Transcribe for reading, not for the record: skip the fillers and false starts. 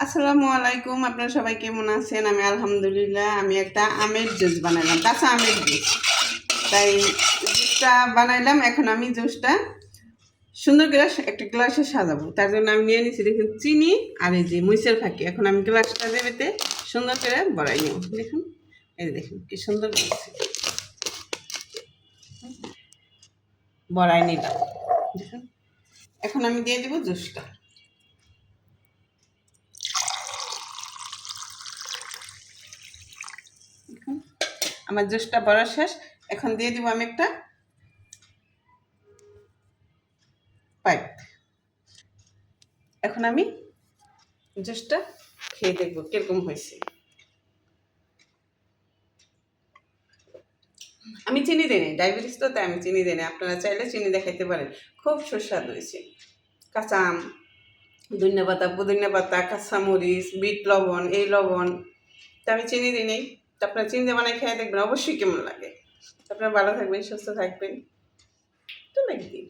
আসসালামু আলাইকুম, আপনারা সবাই কেমন আছেন? আমি আলহামদুলিল্লাহ। আমি একটা আমের জুস বানাইলাম, কাঁচা আমের জুস। তাই জুসটা বানাইলাম। এখন আমি জুসটা সুন্দর করে একটা গ্লাসে সাজাবো। তার জন্য আমি নিয়ে নিচ্ছি দেখুন চিনি আর এই যে মরিচের ফাঁকি। এখন আমি গ্লাসটা দেবেতে সুন্দর করে বড়াই নেব। দেখুন, এই দেখুন কি সুন্দর করছি, বড়াই নিলাম। দেখুন, এখন আমি দিয়ে দেবো জুসটা। দেখুন, আমার জুসটা বড়া শেষ। এখন দিয়ে দেবো আমি একটা পাইপ। এখন আমি জুসটা খেয়ে দেখবো কিরকম হয়েছে। আমি চিনি দিই নি, ডায়াবেটিস তো, তাই আমি চিনি দিই নি। আপনারা চাইলে চিনি দেখাইতে পারেন। খুব সুস্বাদু হয়েছে। কাঁচা আম, ধনিয়া পাতা, পুদিনা পাতা, কাঁচামরিচ, বিট লবণ, এই লবণ, তা আমি চিনি দিই নেই। তো আপনারা চিনি দিয়ে বানাই খেয়ে দেখবেন অবশ্যই কেমন লাগে। আপনারা ভালো থাকবেন, সুস্থ থাকবেন। তো নাকি দিন।